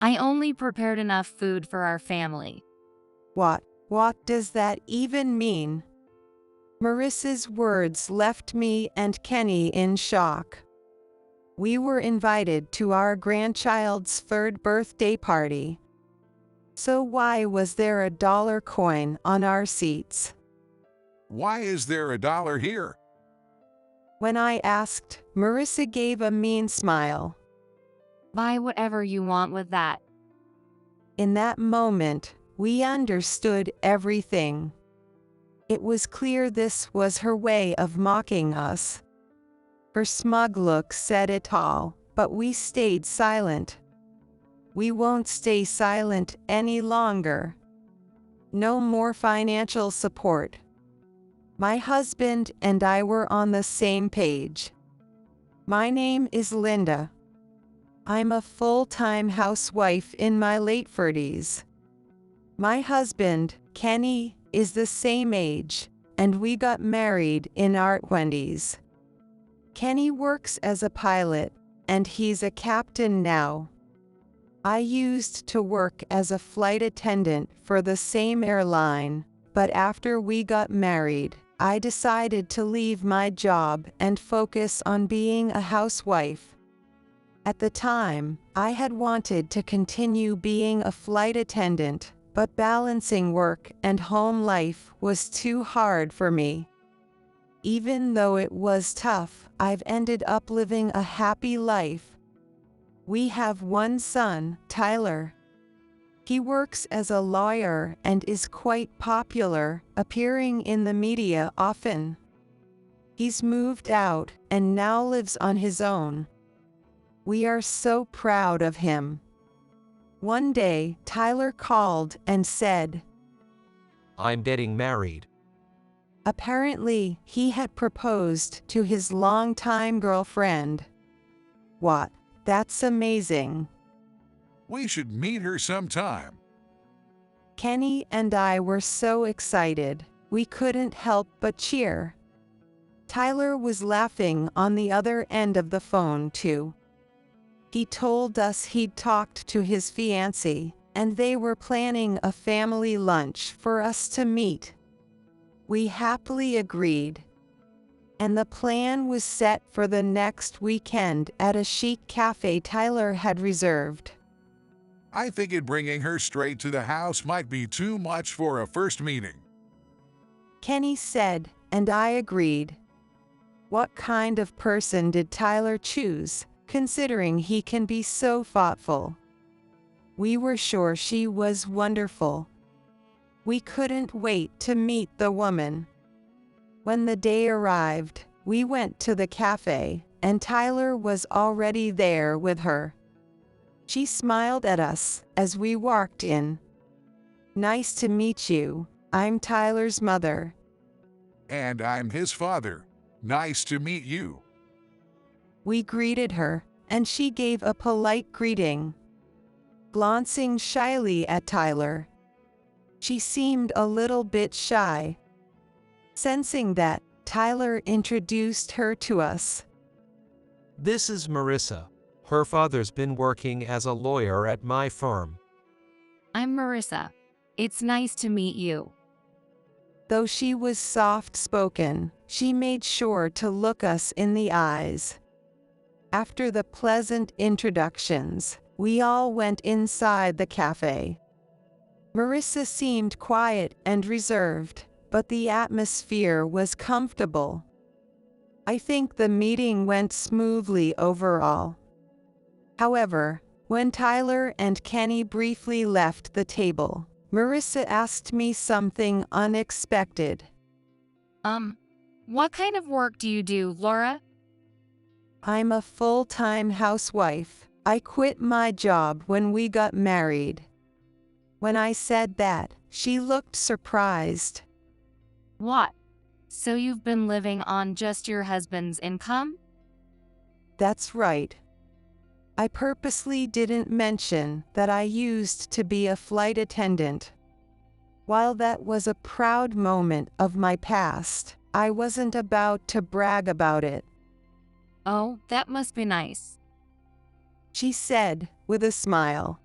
I only prepared enough food for our family. What does that even mean? Marissa's words left me and Kenny in shock. We were invited to our grandchild's 3rd birthday party. So why was there a dollar coin on our seats? Why is there a dollar here? When I asked, Marissa gave a mean smile. Buy whatever you want with that. In that moment, we understood everything. It was clear this was her way of mocking us. Her smug look said it all, but we stayed silent. We won't stay silent any longer. No more financial support. My husband and I were on the same page. My name is Linda. I'm a full-time housewife in my late 40s. My husband, Kenny, is the same age, and we got married in our 20s. Kenny works as a pilot, and he's a captain now. I used to work as a flight attendant for the same airline, but after we got married, I decided to leave my job and focus on being a housewife. At the time, I had wanted to continue being a flight attendant, but balancing work and home life was too hard for me. Even though it was tough, I've ended up living a happy life. We have one son, Tyler. He works as a lawyer and is quite popular, appearing in the media often. He's moved out and now lives on his own. We are so proud of him. One day, Tyler called and said, "I'm getting married." Apparently, he had proposed to his longtime girlfriend. What? That's amazing. We should meet her sometime. Kenny and I were so excited, we couldn't help but cheer. Tyler was laughing on the other end of the phone too. He told us he'd talked to his fiancée, and they were planning a family lunch for us to meet. We happily agreed, and the plan was set for the next weekend at a chic cafe Tyler had reserved. I think bringing her straight to the house might be too much for a first meeting. Kenny said, and I agreed. What kind of person did Tyler choose, considering he can be so thoughtful? We were sure she was wonderful. We couldn't wait to meet the woman. When the day arrived, we went to the cafe, and Tyler was already there with her. She smiled at us as we walked in. Nice to meet you. I'm Tyler's mother. And I'm his father. Nice to meet you. We greeted her, and she gave a polite greeting, glancing shyly at Tyler. She seemed a little bit shy. Sensing that, Tyler introduced her to us. This is Marissa. Her father's been working as a lawyer at my firm. I'm Marissa. It's nice to meet you. Though she was soft-spoken, she made sure to look us in the eyes. After the pleasant introductions, we all went inside the cafe. Marissa seemed quiet and reserved, but the atmosphere was comfortable. I think the meeting went smoothly overall. However, when Tyler and Kenny briefly left the table, Marissa asked me something unexpected. What kind of work do you do, Laura? I'm a full-time housewife. I quit my job when we got married. When I said that, she looked surprised. What? So you've been living on just your husband's income? That's right. I purposely didn't mention that I used to be a flight attendant. While that was a proud moment of my past, I wasn't about to brag about it. Oh, that must be nice. She said, with a smile.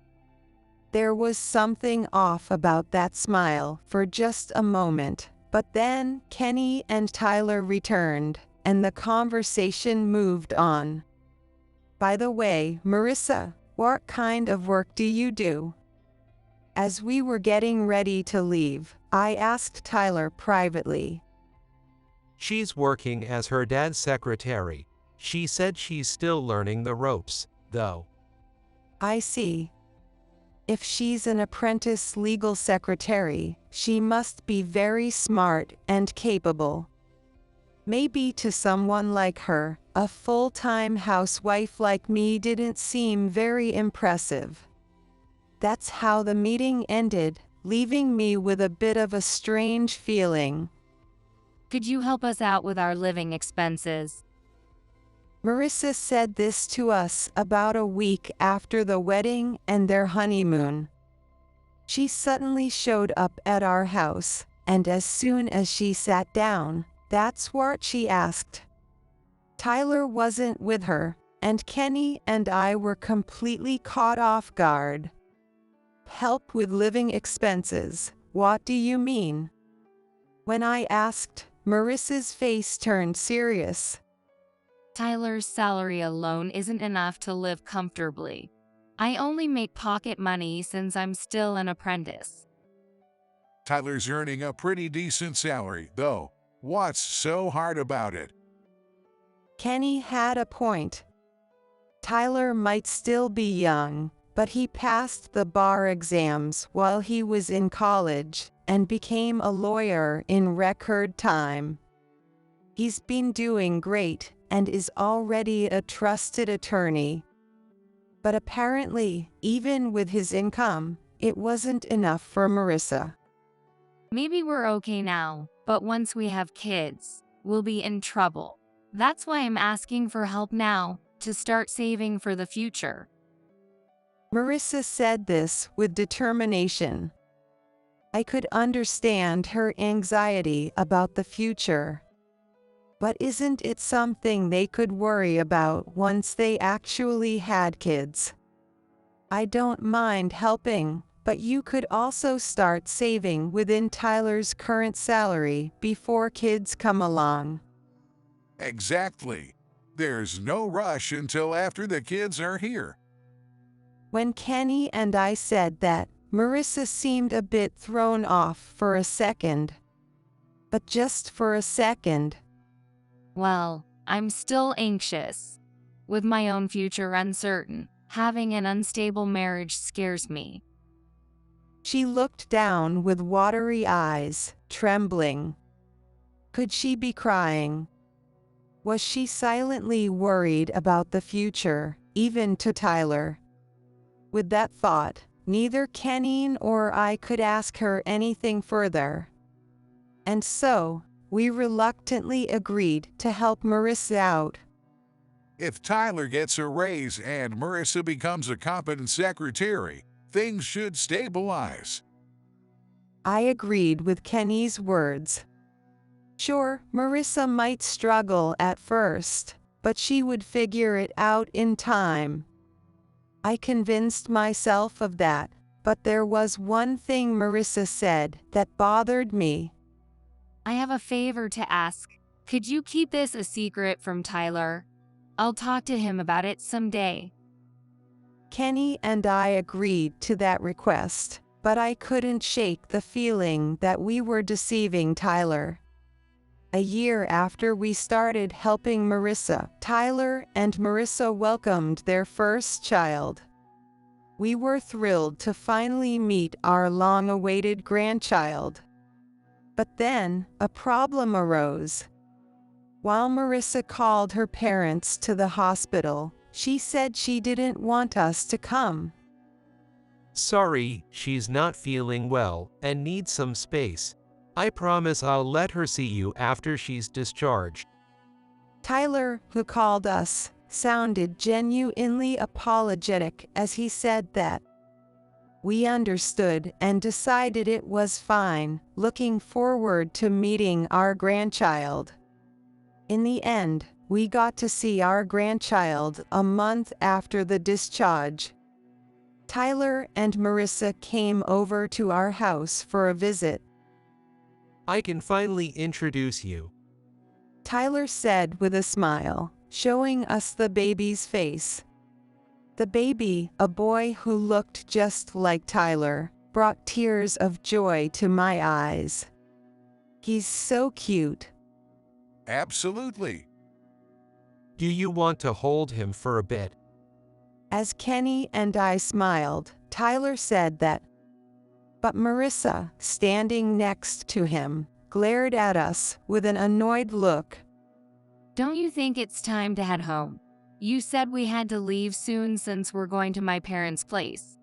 There was something off about that smile for just a moment, but then Kenny and Tyler returned, and the conversation moved on. By the way, Marissa, what kind of work do you do? As we were getting ready to leave, I asked Tyler privately. She's working as her dad's secretary. She said she's still learning the ropes, though. I see. If she's an apprentice legal secretary, she must be very smart and capable. Maybe to someone like her, a full-time housewife like me didn't seem very impressive. That's how the meeting ended, leaving me with a bit of a strange feeling. Could you help us out with our living expenses? Marissa said this to us about a week after the wedding and their honeymoon. She suddenly showed up at our house, and as soon as she sat down, that's what she asked. Tyler wasn't with her, and Kenny and I were completely caught off guard. Help with living expenses, what do you mean? When I asked, Marissa's face turned serious. Tyler's salary alone isn't enough to live comfortably. I only make pocket money since I'm still an apprentice. Tyler's earning a pretty decent salary, though. What's so hard about it? Kenny had a point. Tyler might still be young, but he passed the bar exams while he was in college and became a lawyer in record time. He's been doing great and is already a trusted attorney. But apparently, even with his income, it wasn't enough for Marissa. Maybe we're okay now, but once we have kids, we'll be in trouble. That's why I'm asking for help now, to start saving for the future. Marissa said this with determination. I could understand her anxiety about the future. But isn't it something they could worry about once they actually had kids? I don't mind helping, but you could also start saving within Tyler's current salary before kids come along. Exactly. There's no rush until after the kids are here. When Kenny and I said that, Marissa seemed a bit thrown off for a second. But just for a second. Well, I'm still anxious. With my own future uncertain, having an unstable marriage scares me. She looked down with watery eyes, trembling. Could she be crying? Was she silently worried about the future, even to Tyler? With that thought, neither Kenny nor I could ask her anything further. And so, we reluctantly agreed to help Marissa out. If Tyler gets a raise and Marissa becomes a competent secretary, things should stabilize. I agreed with Kenny's words. Sure, Marissa might struggle at first, but she would figure it out in time. I convinced myself of that, but there was one thing Marissa said that bothered me. I have a favor to ask. Could you keep this a secret from Tyler? I'll talk to him about it someday. Kenny and I agreed to that request, but I couldn't shake the feeling that we were deceiving Tyler. A year after we started helping Marissa, Tyler and Marissa welcomed their first child. We were thrilled to finally meet our long-awaited grandchild. But then, a problem arose. While Marissa called her parents to the hospital, she said she didn't want us to come. Sorry, she's not feeling well and needs some space. I promise I'll let her see you after she's discharged. Tyler, who called us, sounded genuinely apologetic as he said that. We understood and decided it was fine, looking forward to meeting our grandchild. In the end, we got to see our grandchild a month after the discharge. Tyler and Marissa came over to our house for a visit. I can finally introduce you. Tyler said with a smile, showing us the baby's face. The baby, a boy who looked just like Tyler, brought tears of joy to my eyes. He's so cute. Absolutely. Do you want to hold him for a bit? As Kenny and I smiled, Tyler said that. But Marissa, standing next to him, glared at us with an annoyed look. Don't you think it's time to head home? You said we had to leave soon since we're going to my parents' place.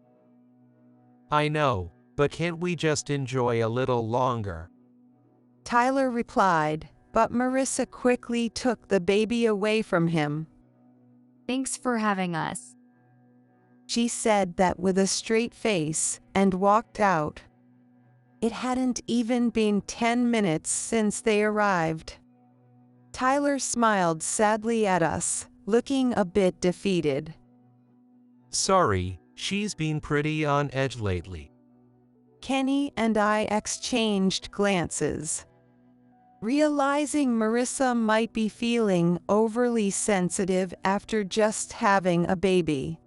I know, but can't we just enjoy a little longer? Tyler replied, but Marissa quickly took the baby away from him. Thanks for having us. She said that with a straight face and walked out. It hadn't even been 10 minutes since they arrived. Tyler smiled sadly at us, looking a bit defeated. Sorry, she's been pretty on edge lately. Kenny and I exchanged glances. Realizing Marissa might be feeling overly sensitive after just having a baby.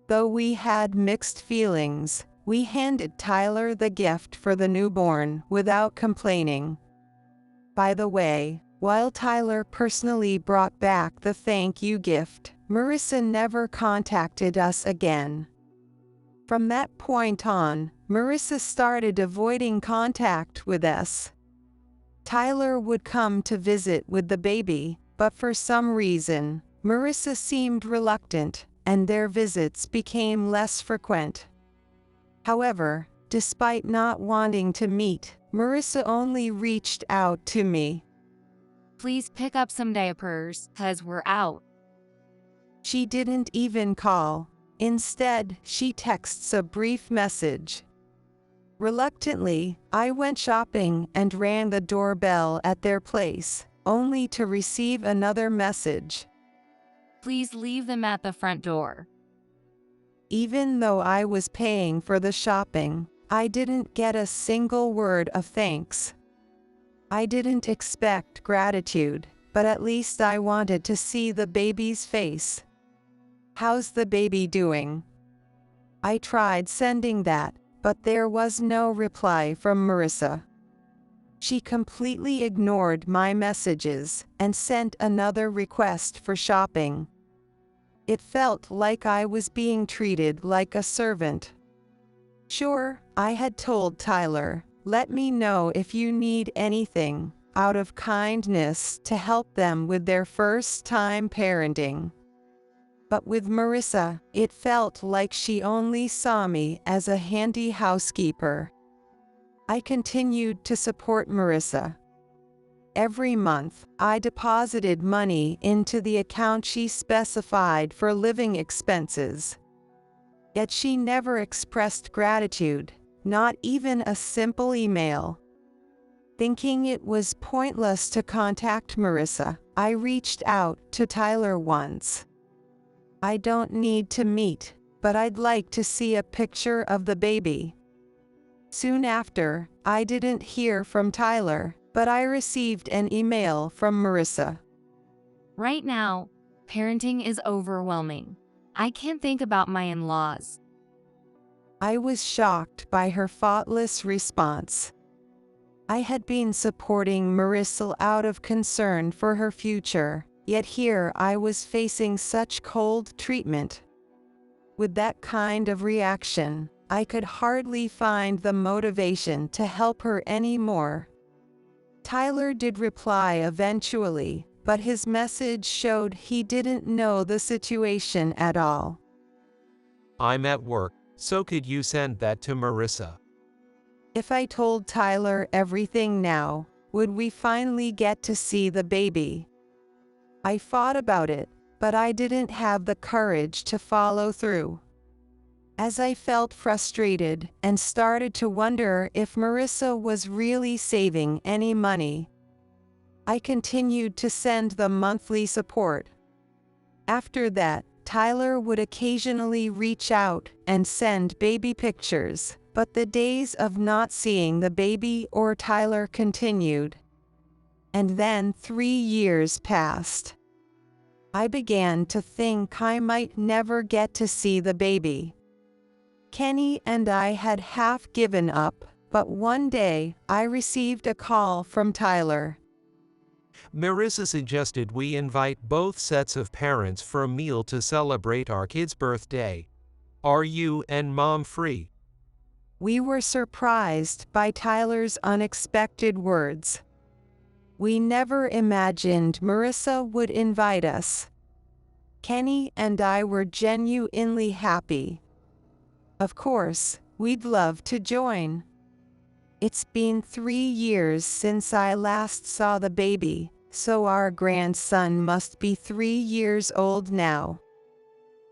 Though we had mixed feelings, we handed Tyler the gift for the newborn without complaining. By the way, while Tyler personally brought back the thank you gift, Marissa never contacted us again. From that point on, Marissa started avoiding contact with us. Tyler would come to visit with the baby, but for some reason, Marissa seemed reluctant, and their visits became less frequent. However, despite not wanting to meet, Marissa only reached out to me. Please pick up some diapers, 'cause we're out. She didn't even call. Instead, she texts a brief message. Reluctantly, I went shopping and rang the doorbell at their place, only to receive another message. Please leave them at the front door. Even though I was paying for the shopping, I didn't get a single word of thanks. I didn't expect gratitude, but at least I wanted to see the baby's face. How's the baby doing? I tried sending that, but there was no reply from Marissa. She completely ignored my messages and sent another request for shopping. It felt like I was being treated like a servant. Sure, I had told Tyler, let me know if you need anything, out of kindness to help them with their first time parenting. But with Marissa, it felt like she only saw me as a handy housekeeper. I continued to support Marissa. Every month, I deposited money into the account she specified for living expenses. Yet she never expressed gratitude, not even a simple email. Thinking it was pointless to contact Marissa, I reached out to Tyler once. I don't need to meet, but I'd like to see a picture of the baby. Soon after, I didn't hear from Tyler, but I received an email from Marissa. Right now, parenting is overwhelming. I can't think about my in-laws. I was shocked by her thoughtless response. I had been supporting Marissa out of concern for her future, yet here I was facing such cold treatment. With that kind of reaction, I could hardly find the motivation to help her anymore. Tyler did reply eventually, but his message showed he didn't know the situation at all. I'm at work, so could you send that to Marissa? If I told Tyler everything now, would we finally get to see the baby? I thought about it, but I didn't have the courage to follow through. As I felt frustrated and started to wonder if Marissa was really saving any money, I continued to send the monthly support. After that, Tyler would occasionally reach out and send baby pictures, but the days of not seeing the baby or Tyler continued. And then 3 years passed. I began to think I might never get to see the baby. Kenny and I had half given up, but one day I received a call from Tyler. Marissa suggested we invite both sets of parents for a meal to celebrate our kid's birthday. Are you and Mom free? We were surprised by Tyler's unexpected words. We never imagined Marissa would invite us. Kenny and I were genuinely happy. Of course, we'd love to join. It's been 3 years since I last saw the baby, so our grandson must be 3 years old now.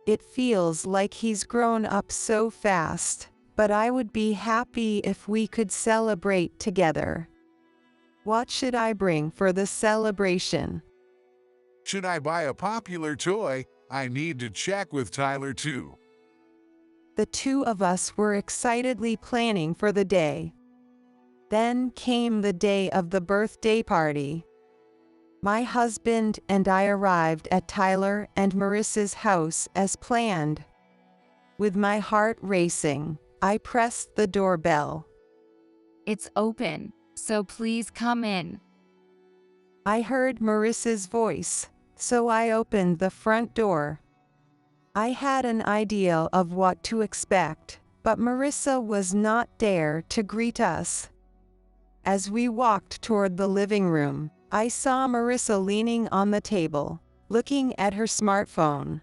It feels like he's grown up so fast, but I would be happy if we could celebrate together. What should I bring for the celebration? Should I buy a popular toy? I need to check with Tyler too. The two of us were excitedly planning for the day. Then came the day of the birthday party. My husband and I arrived at Tyler and Marissa's house as planned. With my heart racing, I pressed the doorbell. It's open, so please come in. I heard Marissa's voice, so I opened the front door. I had an idea of what to expect, but Marissa was not there to greet us. As we walked toward the living room, I saw Marissa leaning on the table, looking at her smartphone.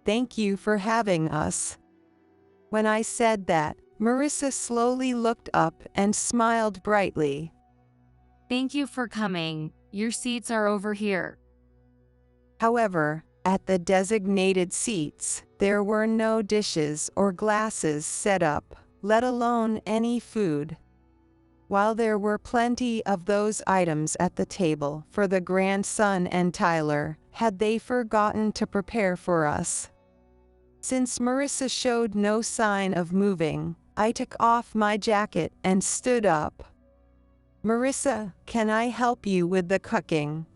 "Thank you for having us." When I said that, Marissa slowly looked up and smiled brightly. Thank you for coming. Your seats are over here. However, at the designated seats, there were no dishes or glasses set up, let alone any food. While there were plenty of those items at the table for the grandson and Tyler, had they forgotten to prepare for us? Since Marissa showed no sign of moving, I took off my jacket and stood up. "Marissa, can I help you with the cooking?"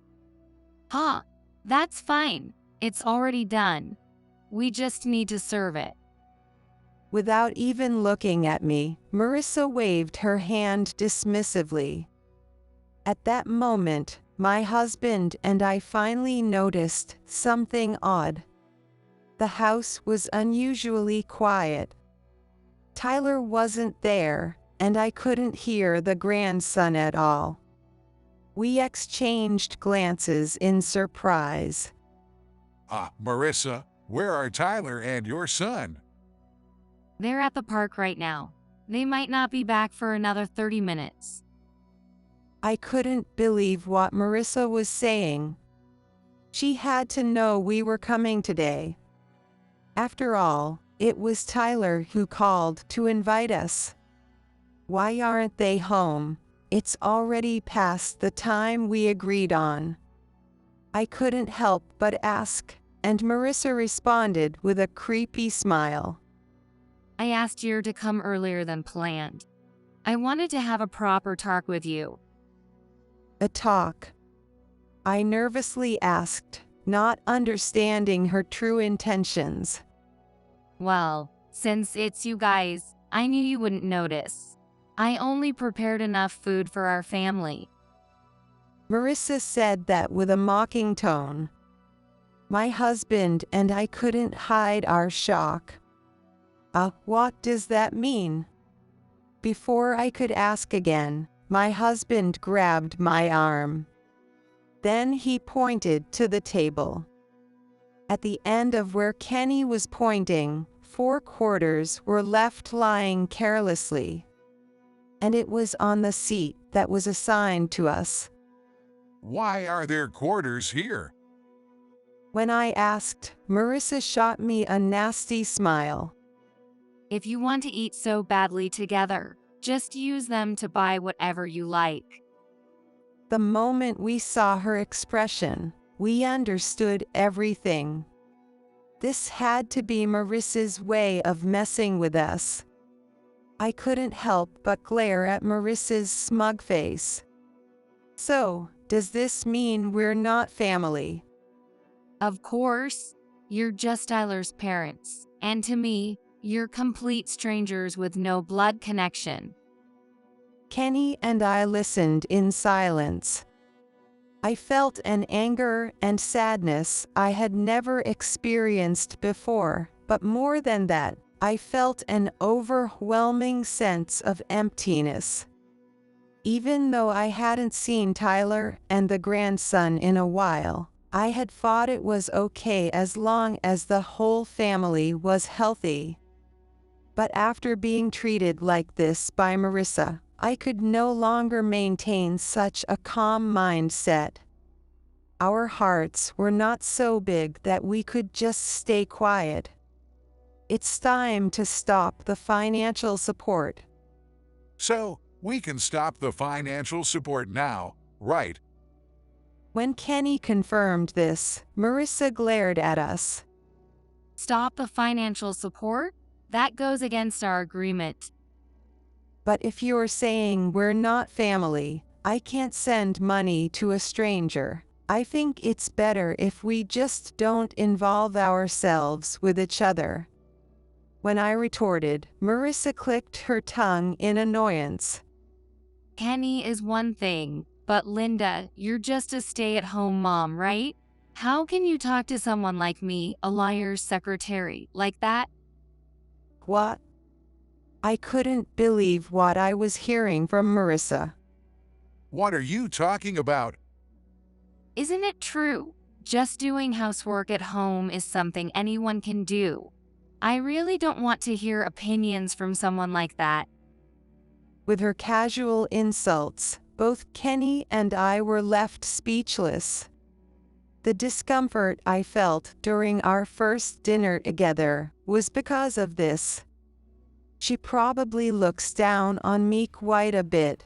Huh, that's fine. It's already done. We just need to serve it. Without even looking at me, Marissa waved her hand dismissively. At that moment, my husband and I finally noticed something odd. The house was unusually quiet. Tyler wasn't there, and I couldn't hear the grandson at all. We exchanged glances in surprise. Marissa, where are Tyler and your son? They're at the park right now. They might not be back for another 30 minutes. I couldn't believe what Marissa was saying. She had to know we were coming today. After all, it was Tyler who called to invite us. Why aren't they home? It's already past the time we agreed on. I couldn't help but ask, and Marissa responded with a creepy smile. I asked you to come earlier than planned. I wanted to have a proper talk with you. A talk? I nervously asked, not understanding her true intentions. Well, since it's you guys, I knew you wouldn't notice. I only prepared enough food for our family. Marissa said that with a mocking tone. My husband and I couldn't hide our shock. What does that mean? Before I could ask again, my husband grabbed my arm. Then he pointed to the table. At the end of where Kenny was pointing, 4 quarters were left lying carelessly. And it was on the seat that was assigned to us. Why are there quarters here? When I asked, Marissa shot me a nasty smile. If you want to eat so badly together, just use them to buy whatever you like. The moment we saw her expression, we understood everything. This had to be Marissa's way of messing with us. I couldn't help but glare at Marissa's smug face. So, does this mean we're not family? Of course, you're just Tyler's parents, and to me, you're complete strangers with no blood connection. Kenny and I listened in silence. I felt an anger and sadness I had never experienced before, but more than that, I felt an overwhelming sense of emptiness. Even though I hadn't seen Tyler and the grandson in a while, I had thought it was okay as long as the whole family was healthy. But after being treated like this by Marissa, I could no longer maintain such a calm mindset. Our hearts were not so big that we could just stay quiet. It's time to stop the financial support. So, we can stop the financial support now, right? When Kenny confirmed this, Marissa glared at us. Stop the financial support? That goes against our agreement. But if you're saying we're not family, I can't send money to a stranger. I think it's better if we just don't involve ourselves with each other. When I retorted, Marissa clicked her tongue in annoyance. Kenny is one thing, but Linda, you're just a stay-at-home mom, right? How can you talk to someone like me, a liar's secretary, like that? What? I couldn't believe what I was hearing from Marissa. What are you talking about? Isn't it true? Just doing housework at home is something anyone can do. I really don't want to hear opinions from someone like that. With her casual insults, both Kenny and I were left speechless. The discomfort I felt during our first dinner together was because of this. She probably looks down on me quite a bit.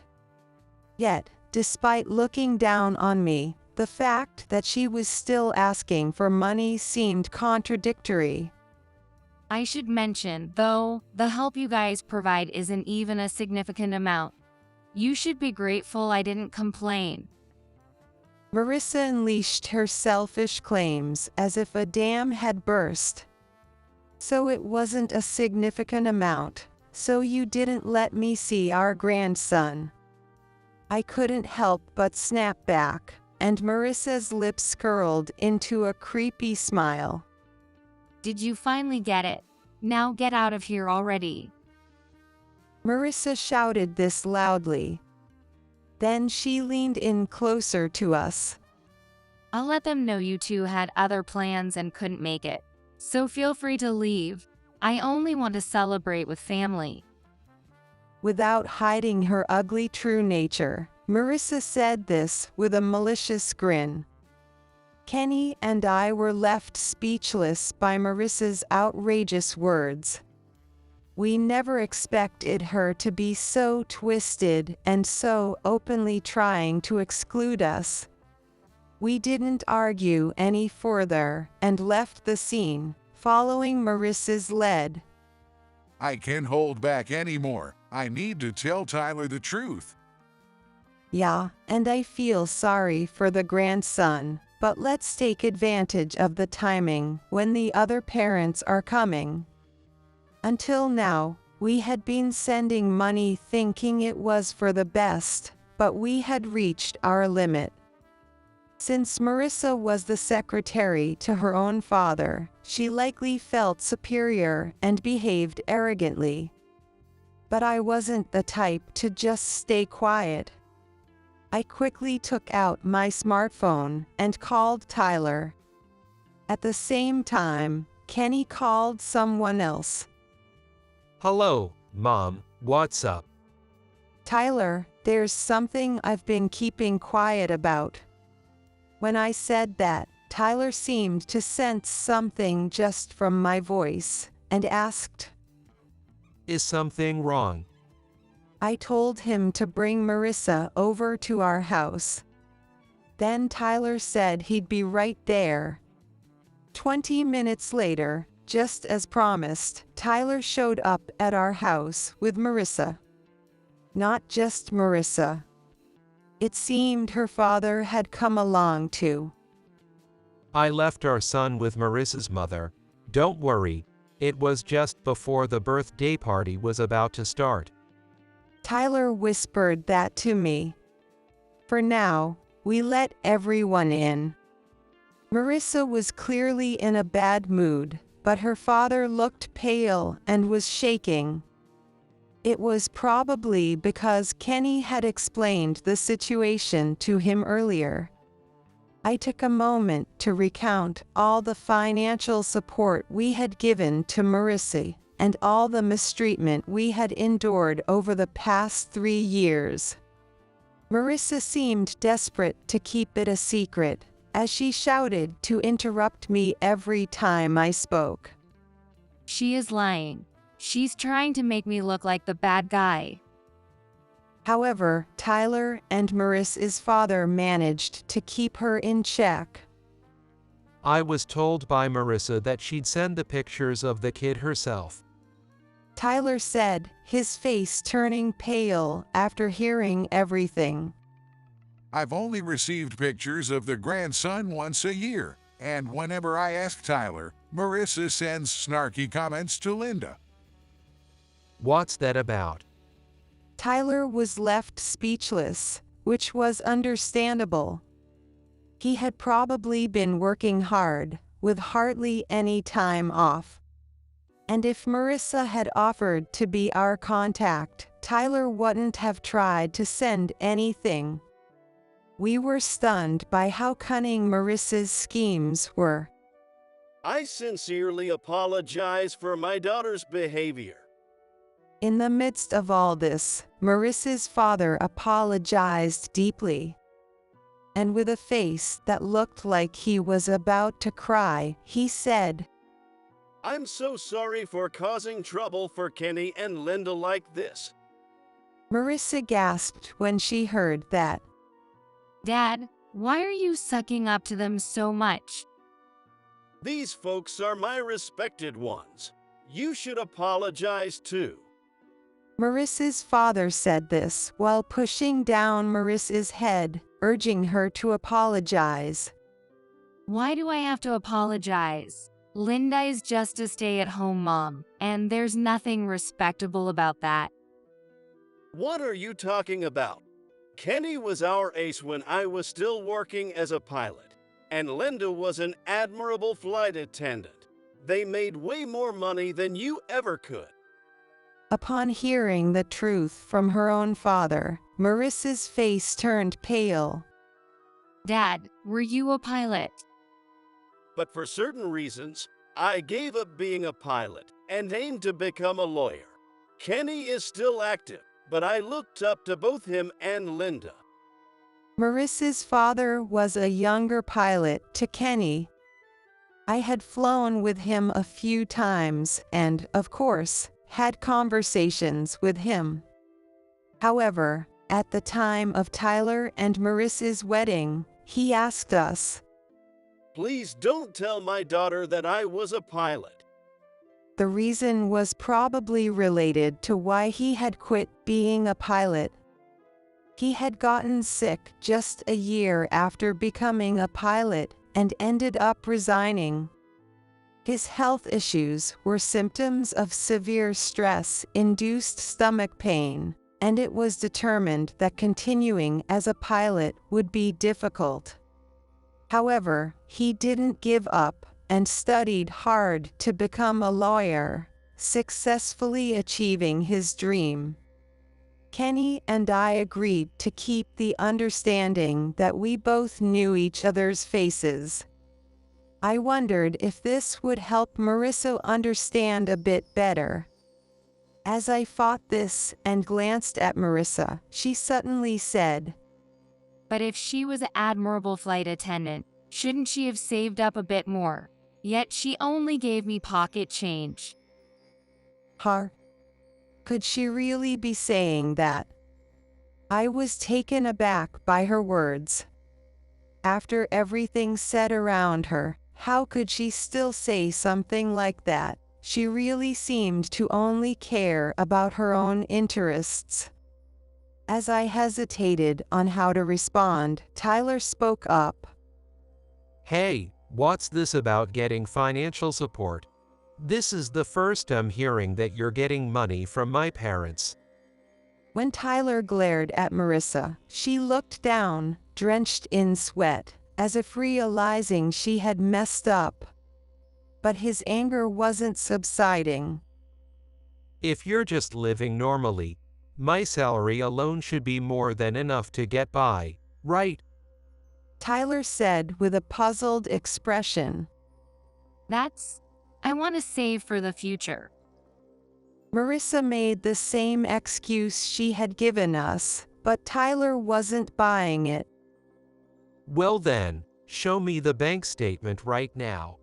Yet, despite looking down on me, the fact that she was still asking for money seemed contradictory. I should mention, though, the help you guys provide isn't even a significant amount. You should be grateful I didn't complain. Marissa unleashed her selfish claims as if a dam had burst. So it wasn't a significant amount, so you didn't let me see our grandson. I couldn't help but snap back, and Marissa's lips curled into a creepy smile. Did you finally get it? Now get out of here already. Marissa shouted this loudly. Then she leaned in closer to us. I'll let them know you two had other plans and couldn't make it. So feel free to leave. I only want to celebrate with family. Without hiding her ugly true nature, Marissa said this with a malicious grin. Kenny and I were left speechless by Marissa's outrageous words. We never expected her to be so twisted and so openly trying to exclude us. We didn't argue any further and left the scene, following Marissa's lead. I can't hold back anymore. I need to tell Tyler the truth. Yeah, and I feel sorry for the grandson, but let's take advantage of the timing when the other parents are coming. Until now, we had been sending money thinking it was for the best, but we had reached our limit. Since Marissa was the secretary to her own father, she likely felt superior and behaved arrogantly. But I wasn't the type to just stay quiet. I quickly took out my smartphone and called Tyler. At the same time, Kenny called someone else. Hello, Mom, what's up? Tyler, there's something I've been keeping quiet about. When I said that, Tyler seemed to sense something just from my voice, and asked, Is something wrong? I told him to bring Marissa over to our house. Then Tyler said he'd be right there. 20 minutes later, just as promised, Tyler showed up at our house with Marissa. Not just Marissa. It seemed her father had come along too. I left our son with Marissa's mother. Don't worry, it was just before the birthday party was about to start. Tyler whispered that to me. For now, we let everyone in. Marissa was clearly in a bad mood, but her father looked pale and was shaking. It was probably because Kenny had explained the situation to him earlier. I took a moment to recount all the financial support we had given to Marissa and all the mistreatment we had endured over the past 3 years. Marissa seemed desperate to keep it a secret, as she shouted to interrupt me every time I spoke. She is lying. She's trying to make me look like the bad guy. However, Tyler and Marissa's father managed to keep her in check. I was told by Marissa that she'd send the pictures of the kid herself. Tyler said, his face turning pale after hearing everything. I've only received pictures of the grandson once a year, and whenever I ask Tyler, Marissa sends snarky comments to Linda. What's that about? Tyler was left speechless, which was understandable. He had probably been working hard, with hardly any time off. And if Marissa had offered to be our contact, Tyler wouldn't have tried to send anything. We were stunned by how cunning Marissa's schemes were. I sincerely apologize for my daughter's behavior. In the midst of all this, Marissa's father apologized deeply. And with a face that looked like he was about to cry, he said, I'm so sorry for causing trouble for Kenny and Linda like this. Marissa gasped when she heard that. Dad, why are you sucking up to them so much? These folks are my respected ones. You should apologize too. Marissa's father said this while pushing down Marissa's head, urging her to apologize. Why do I have to apologize? Linda is just a stay-at-home mom, and there's nothing respectable about that. What are you talking about? Kenny was our ace when I was still working as a pilot, and Linda was an admirable flight attendant. They made way more money than you ever could. Upon hearing the truth from her own father, Marissa's face turned pale. Dad, were you a pilot? But for certain reasons, I gave up being a pilot and aimed to become a lawyer. Kenny is still active, but I looked up to both him and Linda. Marissa's father was a younger pilot to Kenny. I had flown with him a few times and, of course, had conversations with him. However, at the time of Tyler and Marissa's wedding, he asked us, Please don't tell my daughter that I was a pilot. The reason was probably related to why he had quit being a pilot. He had gotten sick just a year after becoming a pilot and ended up resigning. His health issues were symptoms of severe stress-induced stomach pain, and it was determined that continuing as a pilot would be difficult. However, he didn't give up and studied hard to become a lawyer, successfully achieving his dream. Kenny and I agreed to keep the understanding that we both knew each other's faces. I wondered if this would help Marissa understand a bit better. As I thought this and glanced at Marissa, she suddenly said, But if she was an admirable flight attendant, shouldn't she have saved up a bit more? Yet she only gave me pocket change. Huh? Could she really be saying that? I was taken aback by her words. After everything said around her, How could she still say something like that? She really seemed to only care about her own interests. As I hesitated on how to respond, Tyler spoke up. Hey, what's this about getting financial support? This is the first I'm hearing that you're getting money from my parents. When Tyler glared at Marissa, she looked down, drenched in sweat, as if realizing she had messed up. But his anger wasn't subsiding. If you're just living normally, my salary alone should be more than enough to get by, right? Tyler said with a puzzled expression. I want to save for the future. Marissa made the same excuse she had given us, but Tyler wasn't buying it. Well then, show me the bank statement right now.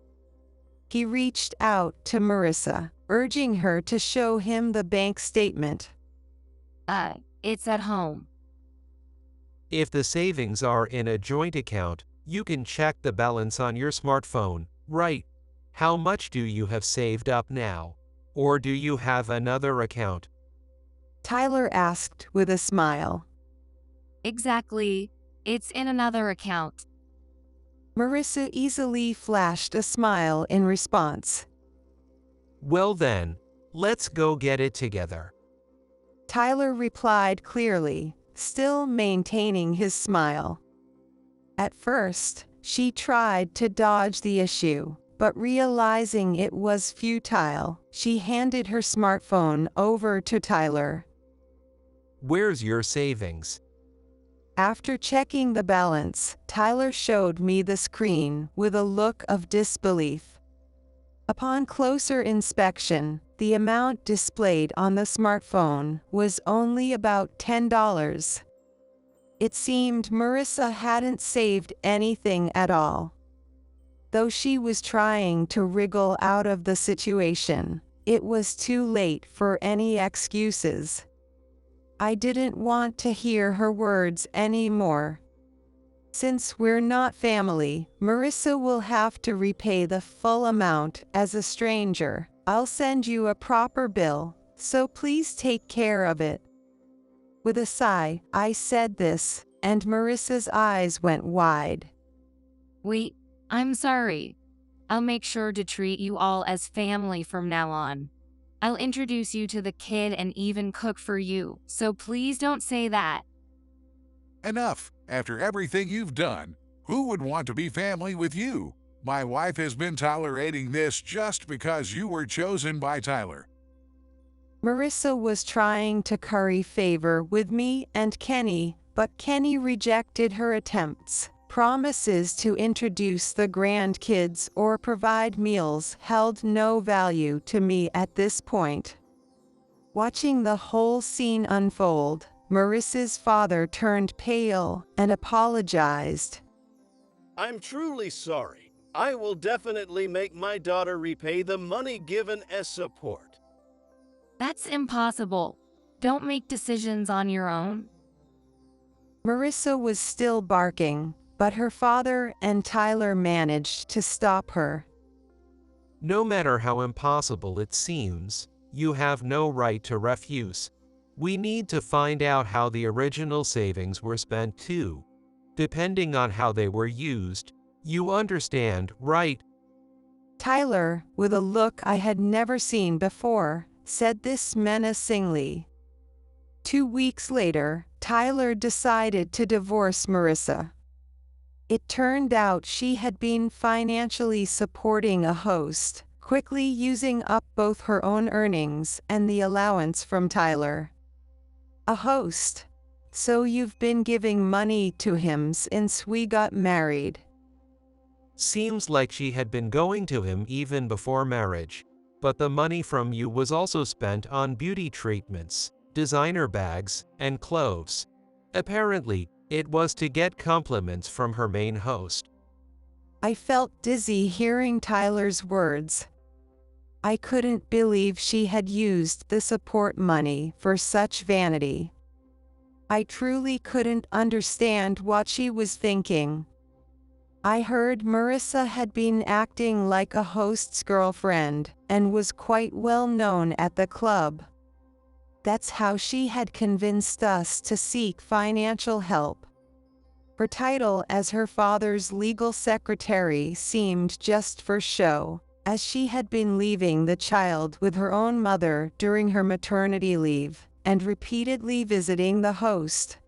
He reached out to Marissa, urging her to show him the bank statement. It's at home. If the savings are in a joint account, you can check the balance on your smartphone, right? How much do you have saved up now? Or do you have another account? Tyler asked with a smile. Exactly. It's in another account. Marissa easily flashed a smile in response. Well then, let's go get it together. Tyler replied clearly, still maintaining his smile. At first, she tried to dodge the issue, but realizing it was futile, she handed her smartphone over to Tyler. Where's your savings? After checking the balance, Tyler showed me the screen with a look of disbelief. Upon closer inspection, the amount displayed on the smartphone was only about $10. It seemed Marissa hadn't saved anything at all. Though she was trying to wriggle out of the situation, it was too late for any excuses. I didn't want to hear her words anymore. Since we're not family, Marissa will have to repay the full amount as a stranger. I'll send you a proper bill, so please take care of it. With a sigh, I said this, and Marissa's eyes went wide. Wait, I'm sorry. I'll make sure to treat you all as family from now on. I'll introduce you to the kid and even cook for you, so please don't say that. Enough. After everything you've done, who would want to be family with you? My wife has been tolerating this just because you were chosen by Tyler. Marissa was trying to curry favor with me and Kenny, but Kenny rejected her attempts. Promises to introduce the grandkids or provide meals held no value to me at this point. Watching the whole scene unfold, Marissa's father turned pale and apologized. I'm truly sorry. I will definitely make my daughter repay the money given as support. That's impossible. Don't make decisions on your own. Marissa was still barking, but her father and Tyler managed to stop her. No matter how impossible it seems, you have no right to refuse. We need to find out how the original savings were spent too. Depending on how they were used, you understand, right? Tyler, with a look I had never seen before, said this menacingly. 2 weeks later, Tyler decided to divorce Marissa. It turned out she had been financially supporting a host, quickly using up both her own earnings and the allowance from Tyler. A host? So you've been giving money to him since we got married? Seems like she had been going to him even before marriage. But the money from you was also spent on beauty treatments, designer bags, and clothes. Apparently, it was to get compliments from her main host. I felt dizzy hearing Tyler's words. I couldn't believe she had used the support money for such vanity. I truly couldn't understand what she was thinking. I heard Marissa had been acting like a host's girlfriend and was quite well known at the club. That's how she had convinced us to seek financial help. Her title as her father's legal secretary seemed just for show, as she had been leaving the child with her own mother during her maternity leave and repeatedly visiting the host.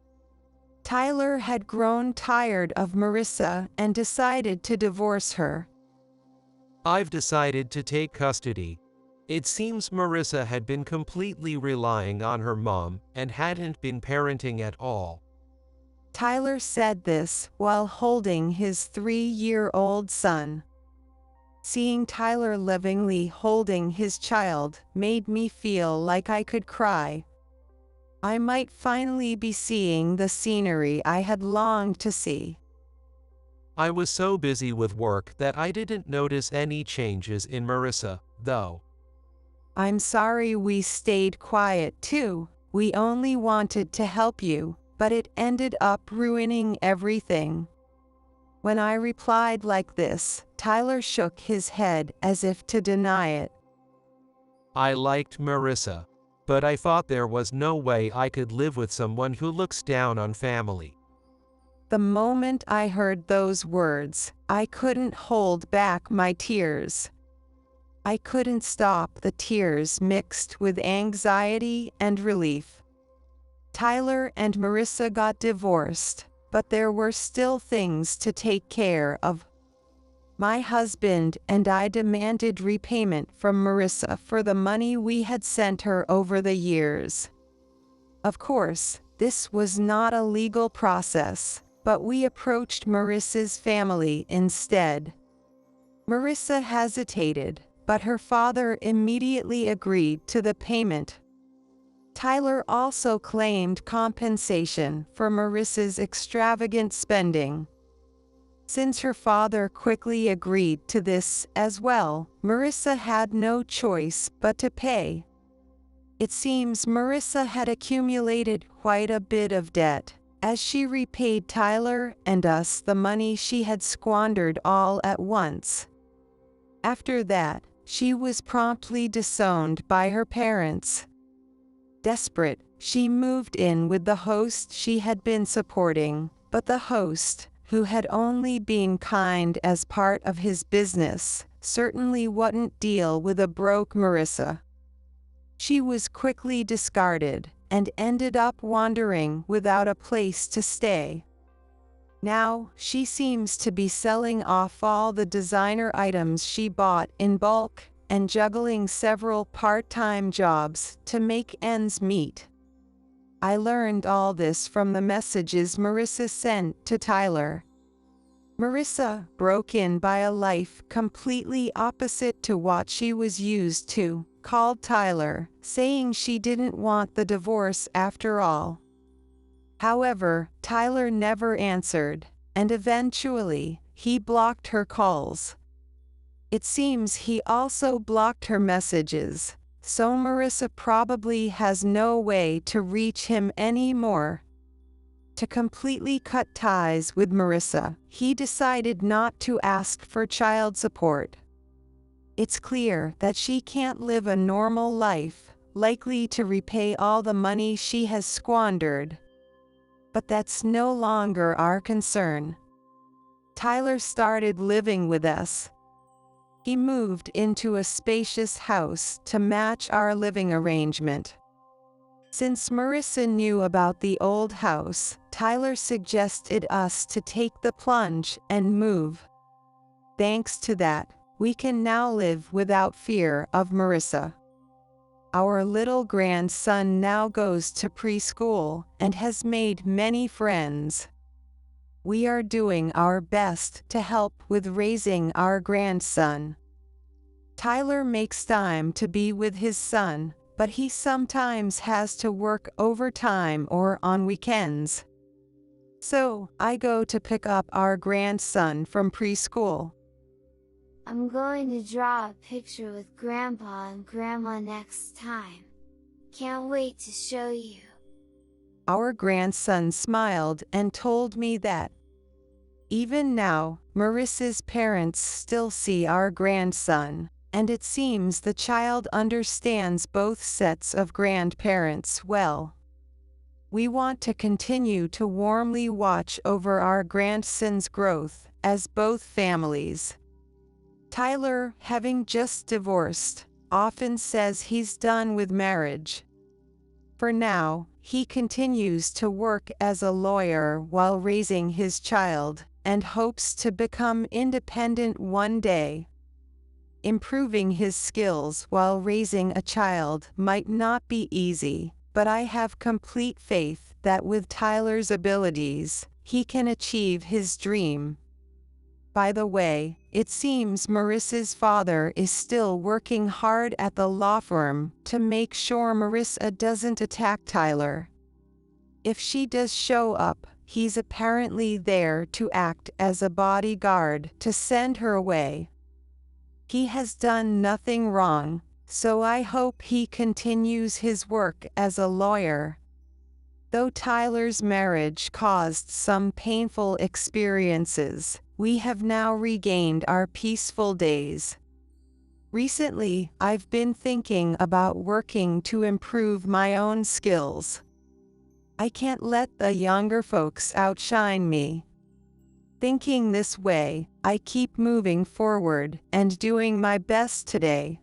Tyler had grown tired of Marissa and decided to divorce her. I've decided to take custody. It seems Marissa had been completely relying on her mom and hadn't been parenting at all. Tyler said this while holding his 3-year-old son. Seeing Tyler lovingly holding his child made me feel like I could cry. I might finally be seeing the scenery I had longed to see. I was so busy with work that I didn't notice any changes in Marissa, though. I'm sorry we stayed quiet too. We only wanted to help you, but it ended up ruining everything. When I replied like this, Tyler shook his head as if to deny it. I liked Marissa, but I thought there was no way I could live with someone who looks down on family. The moment I heard those words, I couldn't hold back my tears. I couldn't stop the tears mixed with anxiety and relief. Tyler and Marissa got divorced, but there were still things to take care of. My husband and I demanded repayment from Marissa for the money we had sent her over the years. Of course, this was not a legal process, but we approached Marissa's family instead. Marissa hesitated, but her father immediately agreed to the payment. Tyler also claimed compensation for Marissa's extravagant spending. Since her father quickly agreed to this as well, Marissa had no choice but to pay. It seems Marissa had accumulated quite a bit of debt, as she repaid Tyler and us the money she had squandered all at once. After that, she was promptly disowned by her parents. Desperate, she moved in with the host she had been supporting, but the host, who had only been kind as part of his business, certainly wouldn't deal with a broke Marissa. She was quickly discarded and ended up wandering without a place to stay. Now, she seems to be selling off all the designer items she bought in bulk and juggling several part-time jobs to make ends meet. I learned all this from the messages Marissa sent to Tyler. Marissa, broken by a life completely opposite to what she was used to, called Tyler, saying she didn't want the divorce after all. However, Tyler never answered, and eventually, he blocked her calls. It seems he also blocked her messages, so Marissa probably has no way to reach him anymore. To completely cut ties with Marissa, he decided not to ask for child support. It's clear that she can't live a normal life, likely to repay all the money she has squandered. But that's no longer our concern. Tyler started living with us. He moved into a spacious house to match our living arrangement. Since Marissa knew about the old house, Tyler suggested us to take the plunge and move. Thanks to that, we can now live without fear of Marissa. Our little grandson now goes to preschool and has made many friends. We are doing our best to help with raising our grandson. Tyler makes time to be with his son, but he sometimes has to work overtime or on weekends. So, I go to pick up our grandson from preschool. I'm going to draw a picture with Grandpa and Grandma next time. Can't wait to show you. Our grandson smiled and told me that Even now, Marissa's parents still see our grandson, and it seems the child understands both sets of grandparents well. We want to continue to warmly watch over our grandson's growth as both families. Tyler, having just divorced, often says he's done with marriage. For now, he continues to work as a lawyer while raising his child, and hopes to become independent one day. Improving his skills while raising a child might not be easy, but I have complete faith that with Tyler's abilities, he can achieve his dream. By the way, it seems Marissa's father is still working hard at the law firm to make sure Marissa doesn't attack Tyler. If she does show up, he's apparently there to act as a bodyguard to send her away. He has done nothing wrong, so I hope he continues his work as a lawyer. Though Tyler's marriage caused some painful experiences, we have now regained our peaceful days. Recently, I've been thinking about working to improve my own skills. I can't let the younger folks outshine me. Thinking this way, I keep moving forward and doing my best today.